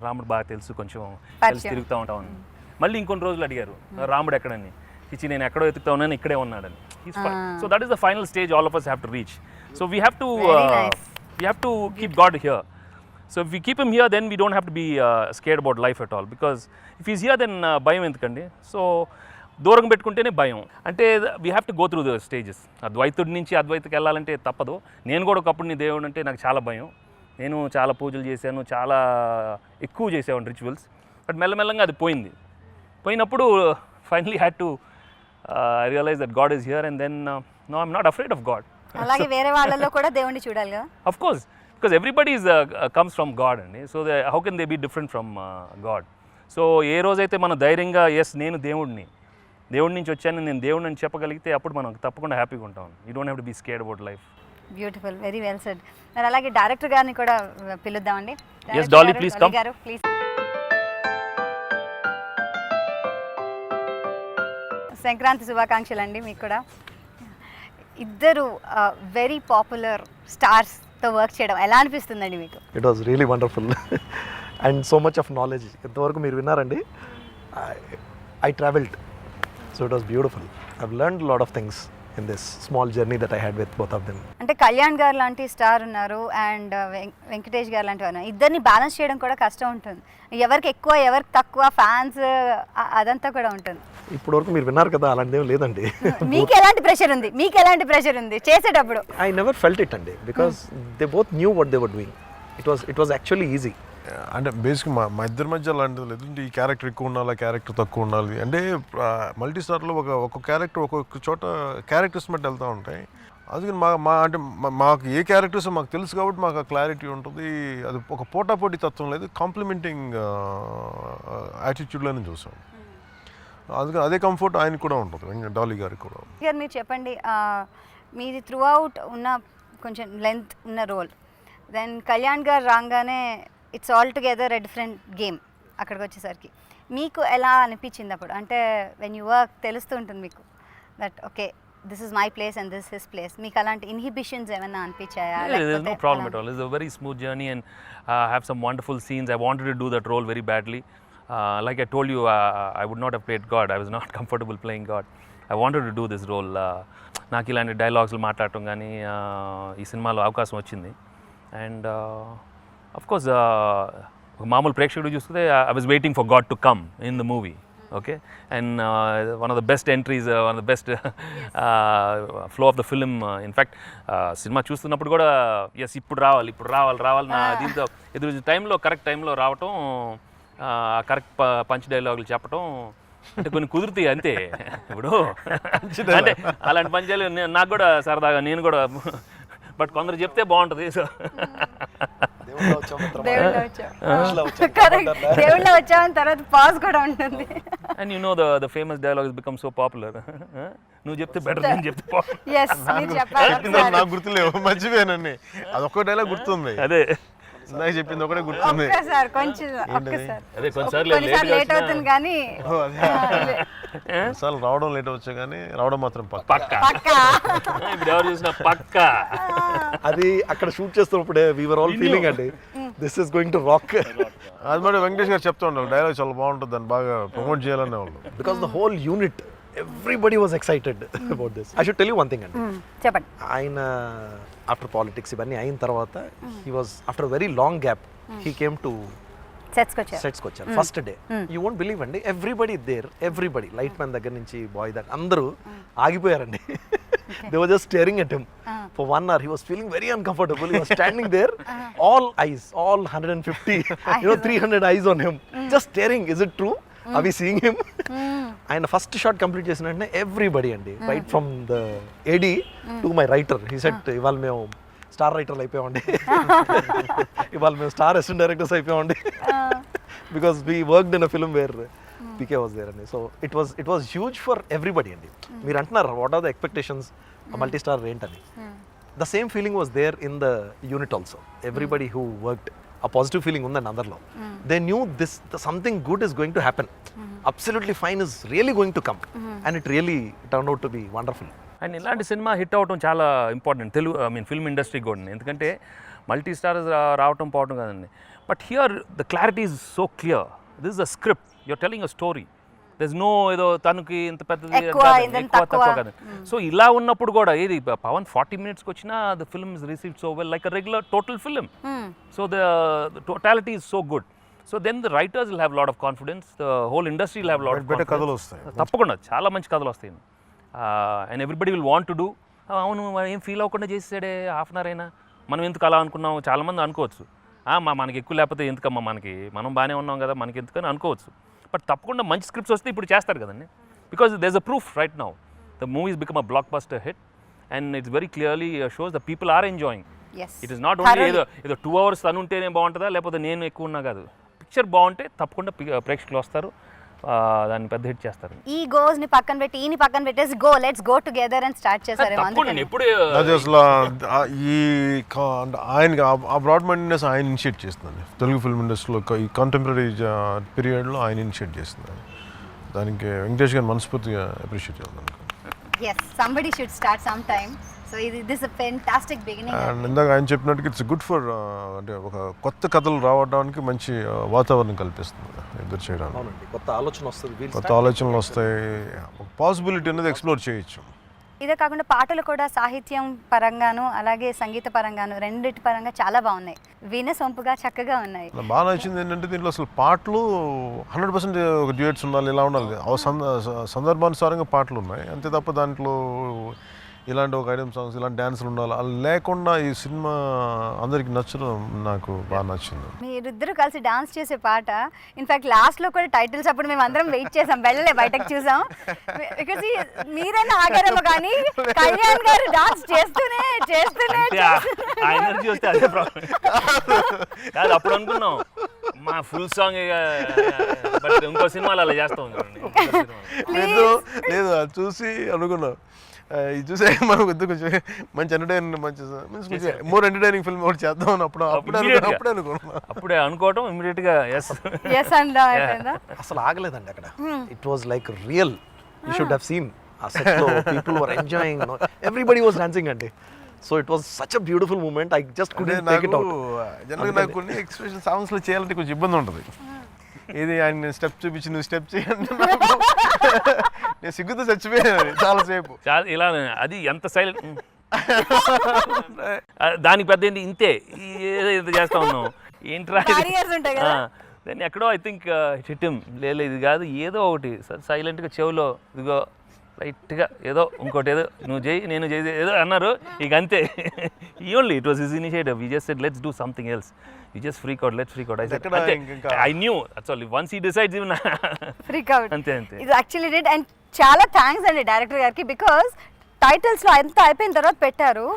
రాముడు బాగా తెలుసు, కొంచెం కలిసి తిరుగుతూ ఉంటామని. మళ్ళీ ఇంకొన్ని రోజులు అడిగారు రాముడు ఎక్కడని. ఇచ్చి నేను ఎక్కడో ఎత్తుకుతా ఉన్నాను, ఇక్కడే ఉన్నాడని. So that is the final stage all of us have to reach. So we have to keep God here. So if we keep him here, then we don't have to be scared about life at all. Because if he's here, then భయం ఎందుకండి. So దూరం పెట్టుకుంటేనే భయం. అంటే we have to go through the stages. అద్వైతుడి నుంచి అద్వైతకి వెళ్ళాలంటే తప్పదు. నేను కూడా ఒకప్పుడు నీ దేవుడు అంటే నాకు చాలా భయం. నేను చాలా పూజలు చేశాను, చాలా ఎక్కువ చేసేవాడిని రిచువల్స్. బట్ మెల్లమెల్లంగా అది పోయినప్పుడు finally had to realise that god is here and then no I'm not afraid of god. అలాగే వేరే వాళ్ళలో కూడా దేవుణ్ణి చూడాలి కదా. Of course, because everybody is comes from god అండి. So how can they be different from god. So ఏ రోజైతే మనం ధైర్యంగా ఎస్ నేను దేవుడి నుంచి వచ్చాను, నేను దేవుడిని అని చెప్పగలిగితే అప్పుడు మనం తప్పకుండా హ్యాపీగా ఉంటాం. You don't have to be scared about life. Beautiful, very well said. మరి అలాగే డైరెక్టర్ గారిని కూడా పిలుద్దామండి. yes Dolly, please come. గారు ప్లీజ్. సంక్రాంతి శుభాకాంక్షలు అండి మీకు కూడా. ఇద్దరు వెరీ పాపులర్ స్టార్స్తో వర్క్ చేయడం ఎలా అనిపిస్తుందండి మీకు? It was really wonderful and so much of knowledge. ఎంతవరకు మీరు విన్నారండి. I traveled, so it was beautiful. I've learned a lot of things in this small journey that I had with both of them. అంటే కళ్యాణ్ గారు లాంటి star ఉన్నారు and Venkatesh గారు లాంటి ఉన్నారు. ఇద్దరిని బ్యాలెన్స్ చేయడం కూడా కష్టం ఉంటుంది. ఎవరికి ఎక్కువ ఎవరికి తక్కువ ఫ్యాన్స్ అదంతా కూడా ఉంటుంది. ఇప్పుడు వరకు మీరు విన్నారు కదా, అలాంటిది ఏం లేదండి. మీకు ఎలాంటి ప్రెషర్ ఉంది చేసేటప్పుడు? I never felt it అండి, because they both knew what they were doing. It was actually easy. అంటే బేసిక్ మా ఇద్దరి మధ్య అలాంటిది లేదు. ఈ క్యారెక్టర్ ఎక్కువ ఉండాలి, క్యారెక్టర్ తక్కువ ఉండాలి అంటే మల్టీ స్టార్లో ఒక్కొక్క క్యారెక్టర్ ఒక్కొక్క చోట క్యారెక్టర్స్ బట్టి వెళ్తూ ఉంటాయి. అందుకని మాకు ఏ క్యారెక్టర్స్ మాకు తెలుసు కాబట్టి మాకు ఆ క్లారిటీ ఉంటుంది. అది ఒక పోటాపోటీ తత్వం లేదు, కాంప్లిమెంటింగ్ యాటిట్యూడ్లోనే చూసాం. అందుకని అదే కంఫర్ట్ ఆయనకు కూడా ఉంటుంది, డాలీ గారికి కూడా. గారు మీరు చెప్పండి, మీది త్రూ అవుట్ ఉన్న కొంచెం లెంత్ ఉన్న రోల్, దెన్ కళ్యాణ్ గారు రాగానే it's all together a different game. అక్కడికి వచ్చేసరికి మీకు ఎలా అనిపించింది అప్పుడు? అంటే వెన్ యూ వర్క్ తెలుస్తూ ఉంటుంది మీకు that okay this is my place and this his place. మీకు అలాంటి ఇన్హిబిషన్స్ ఏమైనా అనిపించాయా? There's no problem at all. It's a very smooth journey and have some wonderful scenes. I wanted to do that role very badly. Like I told you, I would not have played God. I was not comfortable playing God. I wanted to do this role. నాకు ఇలాంటి డైలాగ్స్లు మాట్లాడటం కానీ ఈ సినిమాలో అవకాశం వచ్చింది. And of course మామూలు ప్రేక్షకుడు చూస్తే I was waiting for God to come in the movie. Okay, and one of the best entries, one of the best flow of the film. In fact, cinema చూస్తున్నప్పుడు కూడా yes ఇప్పుడు రావాలి నా దీంతో ఎదురు టైంలో కరెక్ట్ టైంలో రావటం, కరెక్ట్ పంచ్ డైలాగులు చెప్పటం, అంటే కొన్ని కుదురుతాయి అంతే. ఇప్పుడు అంటే అలాంటి పని చేయాలి నాకు కూడా సరదాగా, నేను కూడా. బట్ కొందరు చెప్తే బాగుంటుంది. సో దేవుళ్ళ వచ్చామని తర్వాత పాజ్ కూడా ఉంటుంది. And you know the famous dialogue is become so popular. నువ్వు చెప్తే బెటర్, నేను చెప్తే నాకు గుర్తులేవు, మర్చిపోయానండి. అదొక్క డైలాగ్ గుర్తుంది. అదే నాకు చెప్పింది ఒకటే గుర్తుంది. అదే కొన్నిసార్లు లేట్ అవుతుంది కానీ కొన్నిసార్లు రావడం లేట్ అవచ్చు కానీ రావడం మాత్రం పక్కా. ఇప్పుడు ఎవరు చూసినా పక్కా. అది అక్కడ shoot చేస్తున్నప్పుడే we were all feeling అండి this is going to rock. అది మరి వెంకటేష్ గారు చెప్తా ఉండాలి, డైలాగ్ చాలా బాగుంటుంది, దాన్ని బాగా ప్రమోట్ చేయాలనే వాళ్ళు. Because the whole unit, everybody was excited about this. I should tell you one thing అండి. చెప్పండి. ఆయన ఆఫ్టర్ పాలిటిక్స్ ఇవన్నీ అయిన తర్వాత he was after a very long gap he came to సెట్స్కి వచ్చారు first day. You won't believe అండి, everybody light man దగ్గర నుంచి బాయ్ దాకా అందరూ ఆగిపోయారండి. They were just staring at him for 1 hour. He was feeling very uncomfortable. He was standing there, all eyes, all 150, 300 eyes on him, just staring. Is it true? Are we seeing him? ఆయన first shot complete చేసిన వెంటనే everybody అండి, right from the AD to my writer, he set ఇవాళ మేము star రైటర్లు అయిపోయామండి, ఇవాళ మేము స్టార్ అసిస్టెంట్ డైరెక్టర్స్ అయిపోయామండి, because we worked in a film where PK was there అండి. So it was huge for everybody అండి. మీరు అంటున్నారు what are the expectations multi star ఏంటని, the same feeling was there in the unit also. Everybody who worked, ఆ positive feeling ఉందండి అందరిలో. They knew this something good is going to happen, absolutely fine is really going to come, and it really turn out to be wonderful. And ఇలాంటి cinema hit అవడం చాలా important Telugu, I mean film ఇండస్ట్రీకి కూడా. ఎందుకంటే multi stars రావటం పోవటం కాదండి, but here the clarity is so clear. This is a script, you're telling a story. There is no ఏదో తనకి ఇంత పెద్దది ఎక్కువ తక్కువ కాదు. సో ఇలా ఉన్నప్పుడు కూడా ఏది పవన్ 40 minutesకి వచ్చినా the film is received so well, like a regular total film. So the totality is so good. So then the writers will have lot of confidence, the whole industry will have lot of better కథలు వస్తాయి. తప్పకుండా చాలా మంచి కథలు వస్తాయి. And everybody will want to do. అవును ఏం feel అవ్వకుండా చేసాడే హాఫ్ అన్ అవర్ అయినా, మనం ఎందుకు అలా అనుకున్నాం, చాలామంది అనుకోవచ్చు. మనకి ఎక్కువ లేకపోతే ఎందుకమ్మా, మనం బాగానే ఉన్నాం కదా, మనకి ఎందుకని అనుకోవచ్చు. బట్ తప్పకుండా మంచి స్క్రిప్ట్స్ వస్తే ఇప్పుడు చేస్తారు కదండి, because there is a proof right now the movies become a blockbuster hit and it's very clearly shows the people are enjoying. It is not only ఏదో 2 hours తను ఉంటేనే బాగుంటుందా, లేకపోతే నేను ఎక్కువ ఉన్నా కాదు. పిక్చర్ బాగుంటే తప్పకుండా ప్రేక్షకులు వస్తారు, దాన్ని పెద్ద హిట్ చేస్తారు. ఈ గోస్ ని పక్కన పెట్టి ఈని పక్కన పెట్టేసి లెట్స్ గో టుగెదర్ అని స్టార్ట్ చేశారు. అది అసలు ఈ ఆయన ఆ బ్రాడ్ మైండ్నెస్ ఆయన ఇనిషియేట్ చేస్తుందండి తెలుగు ఫిల్మ్ ఇండస్ట్రీలో. ఈ కంటెంపరీ పీరియడ్లో ఆయన ఇనిషియేట్ చేస్తున్నారు. దానికి వెంకటేష్ గారిని మనస్ఫూర్తిగా అప్రిషియేట్ చేస్తాను. yes somebody should start sometime. So this is a fantastic beginning. And ఇందాక ఆయన చెప్పినట్టుగా ఇట్స్ గుడ్ ఫర్ అంటే ఒక కొత్త కథలు రావడానికి మంచి వాతావరణం కల్పిస్తుంది ఎదురు చేయడానికి. అవునండి, కొత్త ఆలోచన వస్తుంది, కొత్త ఆలోచనలు వస్తాయి, ఒక పాసిబిలిటీ అనేది ఎక్స్ప్లోర్ చేయొచ్చు. ఇదే కాకుండా పాటలు కూడా సాహిత్యం పరంగాను అలాగే సంగీత పరంగాను రెండిటి పరంగా చాలా బాగున్నాయి, వినసొంపుగా చక్కగా ఉన్నాయి. బాగా నచ్చింది ఏంటంటే దీంట్లో అసలు పాటలు 100% ఒక డ్యూయట్స్ ఉండాలి, ఇలా ఉండాలి, సందర్భానుసారంగా పాటలు ఉన్నాయి అంతే తప్ప దాంట్లో ఇలాంటి ఒక ఐటమ్ సాంగ్స్ ఇలాంటి డ్యాన్సులు ఉండాలి అలా లేకుండా ఈ సినిమా అందరికి నచ్చడం నాకు బాగా నచ్చింది. మీరిద్దరు కలిసి డాన్స్ చేసే పాట ఇన్ఫాక్ట్ లాస్ట్లో కూడా టైటిల్స్ అప్పుడు మేము అందరం వెయిట్ చేసాం, వెళ్ళలే బయటకు చూసాం. బికాజ్ మీరైనా ఆగారేమో కానీ కళ్యాణ్ గారు డాన్స్ చేస్తూనే ఎనర్జీ వస్తే అదే ప్రాబ్లం కాదు. అప్పుడు అనుకున్నాం మా ఫుల్ సాంగ్, బట్ ఇంకో సినిమాలు అలా చేస్తాం. లేదు అది చూసి అనుకున్నాం, ఇది చూసే మనం కొంచెం మంచి ఎంటర్టైనింగ్ మంచి కొంచెం మోర్ ఎంటర్టైనింగ్ ఫిల్మ్ ఒకటి చేద్దాం అని అప్పుడే అనుకోవడం ఇమీడియట్ గా అసలు ఆగలేదండి అక్కడ. It was like real, you should have seen ఆ సెట్ లో people were enjoying, everybody was dancing అండి. So it was such a beautiful moment, I just couldn't take it out. జనరల్గా నాకు కొన్ని ఎక్స్ప్రెషన్ సాంగ్స్ లో చేయాలంటే కొంచెం ఇబ్బంది ఉంటుంది. ఇది ఆయన స్టెప్ చూపించి నువ్వు స్టెప్ చేయండి, నేను సిగ్గుతో చచ్చిపోయాను చాలాసేపు. ఇలా అది ఎంత సైలెంట్, దానికి పెద్ద ఏంటి ఇంతే ఏదో ఇంత చేస్తా ఉన్నాం ఏంట్రా దాన్ని ఎక్కడో ఐ థింక్ హిట్టిం లేదు ఇది కాదు ఏదో ఒకటి సైలెంట్గా చెవులో ఇదిగో లైట్గా ఏదో ఇంకోటి ఏదో నువ్వు చేయి నేను చేసి ఏదో అన్నారు, ఇక అంతే. Only it was his initiative. We just said let's do something else, we just freak out, let's freak out. I knew actually once he decides even freak out. అంతే అంతే. ఇది యాక్చువల్లీ డిడ్. అండ్ చాలా thanks అండి director గారికి, because టైటిల్స్లో అంతా అయిపోయిన తర్వాత పెట్టారు.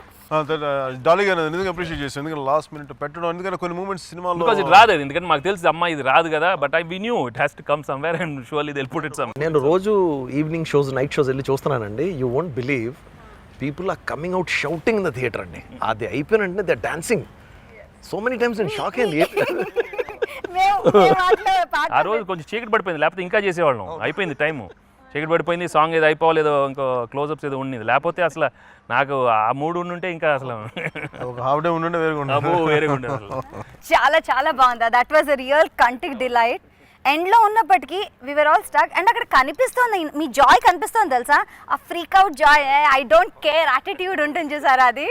డాలీగా ఎందుకు అప్రిషియేట్ చేస్తాను, ఎందుకంటే లాస్ట్ మినిట్ పెట్టడం, ఎందుకంటే కొన్ని మూమెంట్స్ సినిమాలో బికాజ్ ఇది రాదు, ఎందుకంటే మాకు తెలుసు అమ్మా ఇది రాదు కదా, but we knew it has to come somewhere and surely they will put it some. నేను రోజు ఈవినింగ్ షోస్, నైట్ షోస్ వెళ్ళి చూస్తున్నానండి. You won't believe, people are coming out shouting in the theatre అండి. అది అయిపోయిన వెంటనే they are dancing so many times and shock అయింది. ఆ రోజు కొంచెం చీకటి పడిపోయింది, లేకపోతే ఇంకా చేసేవాళ్ళం. అయిపోయింది టైము, చీకటి పడిపోయింది, సాంగ్ ఏదో అయిపోలేదో ఇంకో క్లోజప్స్ ఏదో ఉండేది, లేకపోతే అసలు నాకు ఆ మూడు ఉండుంటే ఇంకా అసలు ఒక హాఫ్ డే ఉండే వేరేగా ఉండేది అసలు. చాలా చాలా బాగుంది. That was a real kinetic delight. ఎండ్లో ఉన్నప్పటికీ we were all stuck. And అక్కడ కనిపిస్తుంది, మీ జాయ్ కనిపిస్తుంది తెలుసా, ఆ freak out joy, I don't care attitude ఉంటుంది చూసారా అది.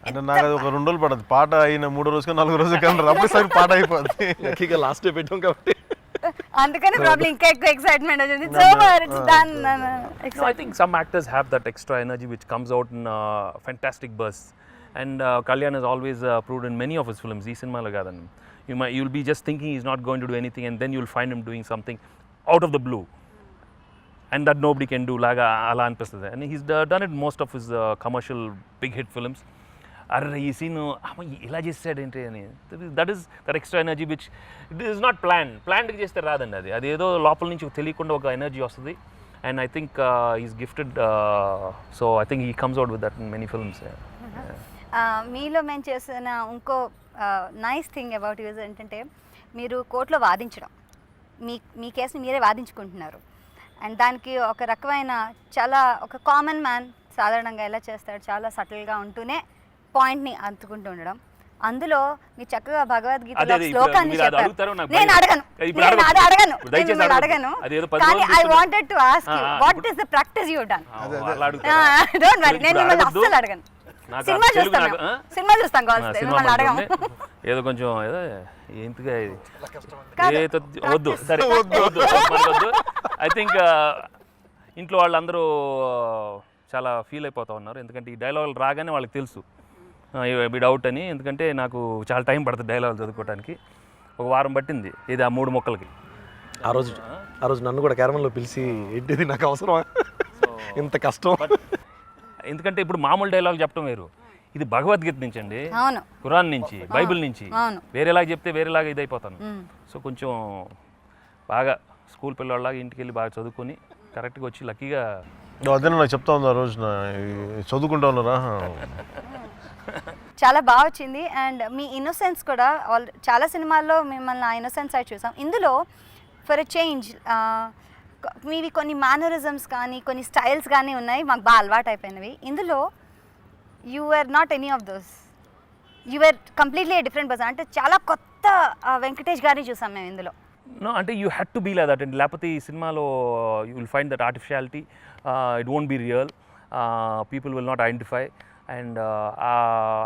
అంటే నాకు అది ఒక 2 రోజులు పడదు, పాట అయిన 3 రోజుకి 4 రోజులు కానీ రబ్బీసారి పాట అయిపోద్ది. లక్కీగా లాస్ట్ డే పెట్టాం కాబట్టి అందుకని ప్రాబ్లం ఇంకా ఎక్కువ ఎక్సైట్మెంట్ వచ్చింది. So it's done. No, I think some actors have that extra energy which comes out in fantastic bursts, and Kalyan has always proved in many of his films. Ee cinema lo kadani, you'll be just thinking he's not going to do anything, and then you'll find him doing something out of the blue, and that nobody can do laga ala anpistadi. And he's done it in most of his commercial big hit films. అరే ఈ scene ఇలా చేస్తాడేంటి అని, that is that extra energy which it is not ప్లాన్డ్గా చేస్తే రాదండి. అది ఏదో లోపల నుంచి తెలియకుండా ఒక ఎనర్జీ వస్తుంది. And I think is gifted, so I think he comes out with that in many films. మీలో మేము చేసిన ఇంకో నైస్ థింగ్ అబౌట్ యూజ్ ఏంటంటే, మీరు కోర్టులో వాదించడం, మీ కేసుని మీరే వాదించుకుంటున్నారు. అండ్ దానికి ఒక రకమైన చాలా ఒక కామన్ మ్యాన్ సాధారణంగా ఎలా చేస్తాడు, చాలా సటిల్గా ఉంటూనే పాయింట్ని అందుకుంటూ ఉండడం. అందులో మీరు చక్కగా భగవద్గీతలో శ్లోకాన్ని చెప్పారు. నేను అడగను కానీ I wanted to ask you what is the practice you done. Don't worry, నేను మిమ్మల్ని అస్సలు అడగను. సినిమా చూస్తాం మిమ్మల్ని అడగము. ఏదో కొంచెం ఏదో ఏంటిగా వద్దు, సరే వద్దు. ఐ థింక్ ఇంట్లో వాళ్ళందరూ చాలా ఫీల్ అయిపోతూ ఉన్నారు, ఎందుకంటే ఈ డైలాగులు రాగానే వాళ్ళకి తెలుసు వీడు అవుట్ అని. ఎందుకంటే నాకు చాలా టైం పడుతుంది డైలాగులు చదువుకోవడానికి, ఒక వారం పట్టింది ఇది ఆ 3 మొక్కలకి. ఆ రోజు నన్ను కూడా క్యారమన్లో పిలిచి ఏంటిది నాకు అవసరం ఇంత కష్టం. ఎందుకంటే ఇప్పుడు మామూలు డైలాగ్ చెప్పడం వేరు, ఇది భగవద్గీత నుంచి అండి, ఖురాన్ నుంచి, బైబిల్ నుంచి. వేరేలాగా చెప్తే వేరేలాగా ఇది అయిపోతాను. సో కొంచెం బాగా స్కూల్ పిల్లవాళ్ళలాగా ఇంటికి వెళ్ళి బాగా చదువుకొని కరెక్ట్గా వచ్చి లక్కీగా అదే నాకు చెప్తా ఉంది ఆ రోజున చదువుకుంటా ఉన్నారా. చాలా బాగా వచ్చింది. అండ్ మీ ఇన్నోసెన్స్ కూడా చాలా సినిమాల్లో మిమ్మల్ని ఆ ఇన్నోసెన్స్ సైడ్ చూసాం. ఇందులో ఫర్ ఎ చేంజ్ మీవి కొన్ని మేనరిజమ్స్ కానీ కొన్ని స్టైల్స్ కానీ ఉన్నాయి, మాకు బాగా అలవాటు అయిపోయినవి. ఇందులో you are not any of those, you are completely different person. అంటే చాలా కొత్త వెంకటేష్ గారిని చూసాం మేము ఇందులో. నో అంటే you had to be like that అండి, లేకపోతే ఈ సినిమాలో you will find that artificiality, it won't be real, people will not identify. And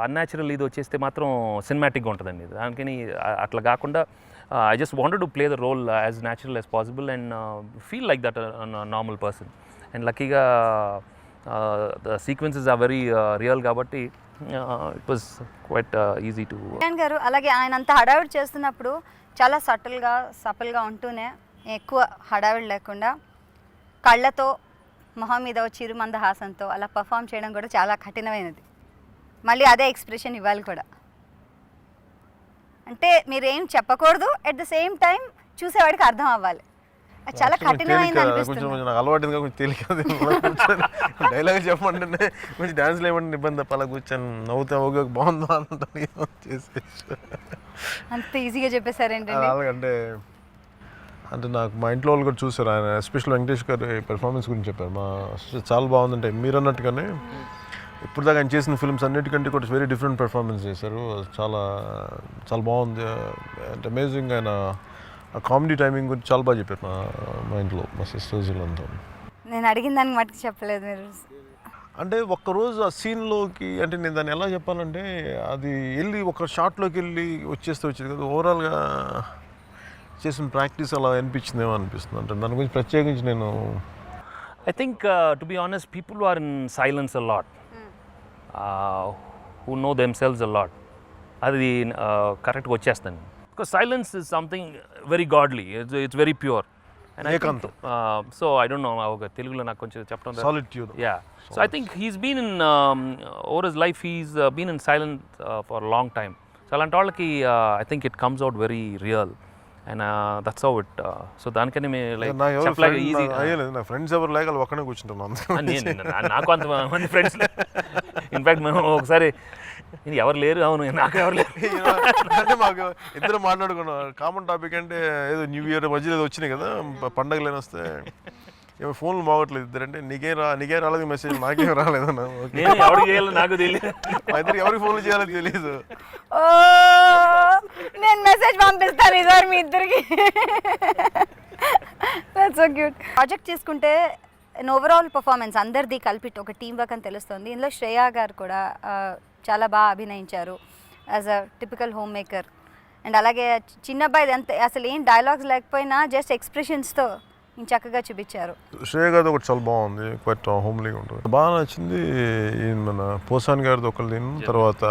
unnatural ఇది వచ్చేస్తే మాత్రం సినిమాటిక్గా ఉంటుందండి. దానికని అట్లా కాకుండా I just wanted to play the role as natural as possible and feel like that normal person. And లక్కీగా the sequences are very real కాబట్టి it was quite easy to. గారు అలాగే ఆయన అంతా హడావిడి చేస్తున్నప్పుడు చాలా సటిల్గా ఉంటూనే ఎక్కువ హడావిడి లేకుండా కళ్ళతో మొహం మీద చిరుమంద హాసంతో అలా పర్ఫామ్ చేయడం కూడా చాలా కఠినమైనది. మళ్ళీ అదే ఎక్స్ప్రెషన్ ఇవ్వాలి కూడా. అంటే మీరేం చెప్పకూడదు, అట్ ద సేమ్ టైం చూసేవాడికి అర్థం అవ్వాలి. అది చాలా కఠినమైనది అనిపిస్తుంది. కొంచెం అలవాటుగా కొంచెం తేలికది డైలాగ్ చెప్పమంటే కొంచెం డాన్స్లో ఏమంటే ఇబ్బంది తప్ప అలా కూర్చొని నవ్వుతా ఓకే బాగుందా అంటాను చేసేసి అంత ఈజీగా చెప్పేశారు ఏంటంటే. అలాగంటే అంటే నాకు మా ఇంట్లో వాళ్ళు కూడా చూసారు, ఆయన ఎస్పెషల్ వెంకటేష్ గారి పెర్ఫార్మెన్స్ గురించి చెప్పారు. చాలా బాగుందంటే మీరు అన్నట్టుగానే ఇప్పుడు దాకా ఆయన చేసిన ఫిల్మ్స్ అన్నిటికంటే కూడా వెరీ డిఫరెంట్ పెర్ఫార్మెన్స్ చేశారు. చాలా చాలా బాగుంది. అంటే అమేజింగ్. ఆయన ఆ కామెడీ టైమింగ్ గురించి చాలా బాగా చెప్పారు మా ఇంట్లో మా సిస్టర్స్ అంతా. నేను అడిగిన దానికి మటుకు చెప్పలేదు మీరు. అంటే ఒక్కరోజు ఆ సీన్లోకి అంటే నేను దాన్ని ఎలా చెప్పాలంటే అది వెళ్ళి ఒక షాట్లోకి వెళ్ళి వచ్చేది కదా, ఓవరాల్గా చేసిన ప్రాక్టీస్ అలా అనిపించిందేమో అనిపిస్తుంది. అంటే దాని గురించి ప్రత్యేకించి నేను I think, to be honest, people who are in silence a lot, who know themselves a lot, అది కరెక్ట్గా వచ్చేస్తాను. Because silence is something very godly, it's very pure. ఏకాంతం. సో ఐ డోంట్ నో తెలుగులో నాకు కొంచెం చెప్పడం. Solitude. Yeah, so I think he's been in over his life he's been in silent for long time. So అలాంటి వాళ్ళకి I think it comes out very real. And that's how it. So దానికని చెప్పలేక easy. నా friends ఎవరు లేక వాళ్ళు ఒక్కనే కూర్చుంటున్నాను. నాకు అంతమంది ఫ్రెండ్స్. ఇన్ఫ్యాక్ట్ మేము ఒకసారి ఎవరు లేరు, అవును నాకు ఎవరు లేరు అంటే మాకు ఇద్దరు మాట్లాడుకున్నాం. కామన్ టాపిక్ అంటే ఏదో న్యూ ఇయర్ మధ్యలో ఏదో వచ్చినాయి కదా పండగలు వస్తే, ఏమో ఫోన్లు బాగోట్లేదు ఇద్దరంటే. నీకేం రాలేదు మెసేజ్, నాకేం రాలేదన్నా. ఎవరికి చేయాలో నాకు తెలియదు, మా ఇద్దరికి ఎవరికి ఫోన్లు చేయాలో తెలియదు. నేను మెసేజ్ పంపిస్తాను ఈసారి మీ ఇద్దరికి. That's so cute. ప్రాజెక్ట్ తీసుకుంటే ఓవరాల్ పర్ఫార్మెన్స్ అందరిది కలిపి ఒక టీం వర్క్ అని తెలుస్తుంది. ఇందులో శ్రేయా గారు కూడా చాలా బాగా అభినయించారు as a typical homemaker. And అలాగే చిన్న అబ్బాయి అంతే, అసలు ఏం డైలాగ్స్ లేకపోయినా జస్ట్ ఎక్స్ప్రెషన్స్తో చక్కగా చూపించారు. శ్రేయ గారిది ఒకటి చాలా బాగుంది, క్వైట్ హోమ్లీగా ఉంటుంది. బాగా నచ్చింది మన పోసాన్ గారిది ఒకటి. తర్వాత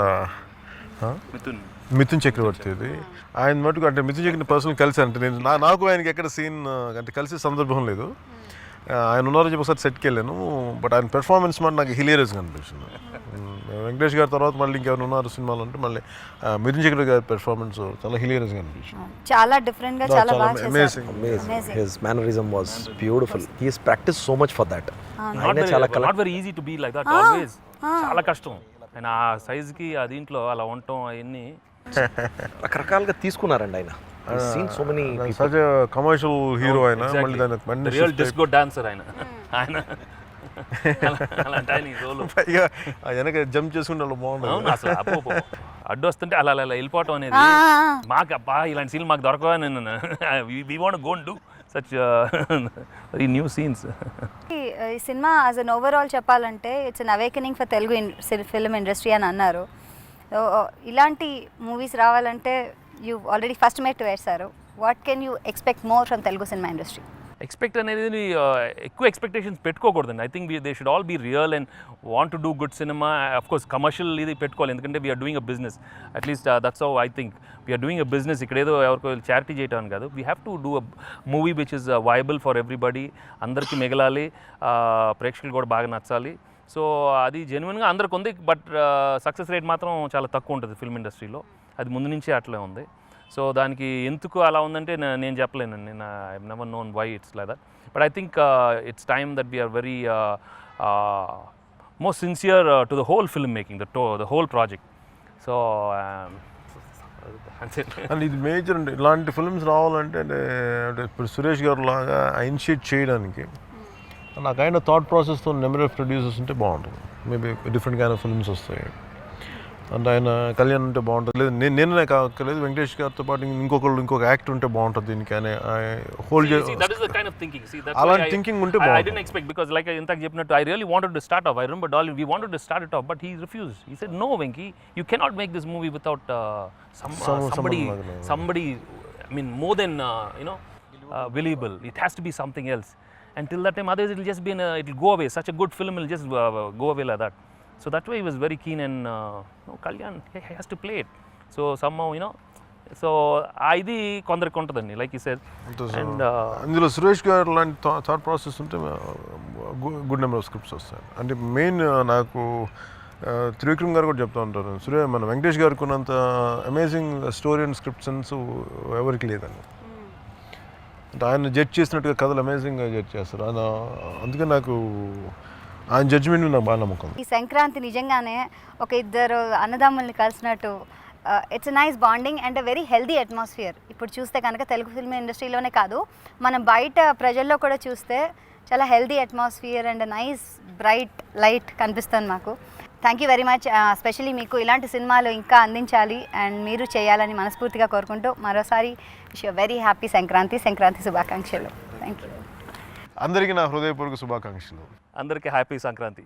మిథున్ చక్రవర్తిది. ఆయన మటుకు అంటే మిథున్ చక్రవర్తి పర్సనల్ కలిసి అంటే నేను నాకు ఆయనకి ఎక్కడ సీన్ అంటే కలిసి సందర్భం లేదు. ఆయన ఉన్నారని చెప్పి ఒకసారి సెట్కి వెళ్ళాను. బట్ ఆయన పెర్ఫార్మెన్స్ మాట నాకు హిలేరియస్గా అనిపించింది. వెంకటేష్ గారి తర్వాత మళ్ళీ ఇంకెవరు ఉన్నారు సినిమాలు అంటే మళ్ళీ మిథున్ చక్రవర్తి గారి పెర్ఫార్మెన్స్ చాలా హిలేరియస్గా అనిపించింది. చాలా డిఫరెంట్గా, చాలా బాగా amazing. His mannerism was beautiful. He has practiced so much for that. Not very easy to be like that always. చాలా కష్టం. అండ్ ఆ సైజ్కి ఆ దీంట్లో అలా ఉండటం అవన్నీ రకరకాలుగా తీసుకున్నారండి ఆయన. So many such commercial hero ఆయన. మళ్ళీ దానికి రియల్ డిస్కో డాన్సర్ ఆయన. అలాంటి ఆయన రోల్ పైగా వెనక జంప్ చేసుకుంటే అలా బాగుంటుంది. అవును, అసలు అడ్డు వస్తుంటే అలా అలా వెళ్ళిపోవటం అనేది మాకు అబ్బా ఇలాంటి సీన్ మాకు దొరకవా. నేను we want go and do such very new scenes. ఈ సినిమా యాజ్ అన్ ఓవరాల్ చెప్పాలంటే it's an awakening for Telugu film industry అని అన్నారు. ఇలాంటి మూవీస్ రావాలంటే యూ ఆల్రెడీ ఫస్ట్ మేట్ వేశారు. What can you expect more from Telugu cinema industry? Expect అనేది ఎక్కువ ఎక్స్పెక్టేషన్స్ పెట్టుకోకూడదండి. I think they should all be real and want to do good cinema. Of course commercial ఇది పెట్టుకోవాలి, ఎందుకంటే we are doing a business. At least that's how I think we're doing a business. ఇక్కడ ఏదో ఎవరికో charity చేయటం కాదు. We have to do a movie which is viable for everybody. అందరికీ మిగలాలి, ప్రేక్షకులు కూడా బాగా నచ్చాలి. సో అది జెన్యున్గా అందరికి ఉంది. బట్ సక్సెస్ రేట్ మాత్రం చాలా తక్కువ ఉంటుంది ఫిల్మ్ ఇండస్ట్రీలో. అది ముందు నుంచే అట్లే ఉంది. సో దానికి ఎందుకు అలా ఉందంటే నేను చెప్పలేను. నేను I never known why it's like that. But I think it's time that we're very more sincere to the whole film making, the whole project. So and ఇది మేజర్ అంటే ఇలాంటి ఫిల్మ్స్ రావాలంటే అంటే ఇప్పుడు సురేష్ గారు లాగా ఇనిషియేట్ చేయడానికి నా కైండ్ ఆఫ్ థాట్ ప్రాసెస్తో నెంబర్ ఆఫ్ ప్రొడ్యూసర్స్ ఉంటే బాగుంటుంది. Maybe different kind of films వస్తాయి. అంటే ఆయన కళ్యాణ్ ఉంటే బాగుంటుంది. లేదు నేనే కాకలేదు, వెంకటేష్ గారితో పాటు ఇంకొక యాక్టర్ ఉంటే బాగుంటుంది దీనికి అని హోల్డ్ అలాంటి థింకింగ్ ఉంటే బాగుంటుంది. I didn't expect, because like ఇంతకు చెప్పినట్టు I really wanted to start off. I remember Dolly, we wanted to start it off, but he refused. He said, no Venki, you cannot make this movie without somebody, I mean more than believable. It has to be something else. Until that time, otherwise it will just be it'll go away. Such a good film will just go away like that. So that way he was very keen, and no, Kalyan, he has to play it. So somehow, so ఇది కొందరికి ఉంటుందండి, like you said. And అందులో సురేష్ గారు లాంటి thought process ఉంటే good number of scripts వస్తాయి. అంటే main నాకు త్రివిక్రమ్ గారు కూడా చెప్తూ ఉంటారు, మన వెంకటేష్ గారికి ఉన్నంత amazing story and script sense ఎవరికి లేదండి. అంటే ఆయన జడ్జ్ చేసినట్టుగా కథలు అమేజింగ్గా జడ్జ్ చేస్తారు ఆయన. అందుకే నాకు ఆయన జడ్జిమెంట్ నాకు బాగా నమ్మకం. ఈ సంక్రాంతి నిజంగానే ఒక ఇద్దరు అన్నదమ్ముల్ని కలిసినట్టు. It's nice bonding and very healthy atmosphere. ఇప్పుడు చూస్తే కనుక తెలుగు ఫిల్మ్ ఇండస్ట్రీలోనే కాదు, మనం బయట ప్రజల్లో కూడా చూస్తే చాలా healthy atmosphere and nice bright light కనిపిస్తుంది మాకు. Thank you very much. Especially మీకు ఇలాంటి సినిమాలు ఇంకా అందించాలి అండ్ మీరు చేయాలని మనస్ఫూర్తిగా కోరుకుంటూ మరోసారి wish you very happy Sankranti శుభాకాంక్షలు. Thank you. అందరికీ నా హృదయపూర్వక శుభాకాంక్షలు. అందరికీ హ్యాపీ సంక్రాంతి.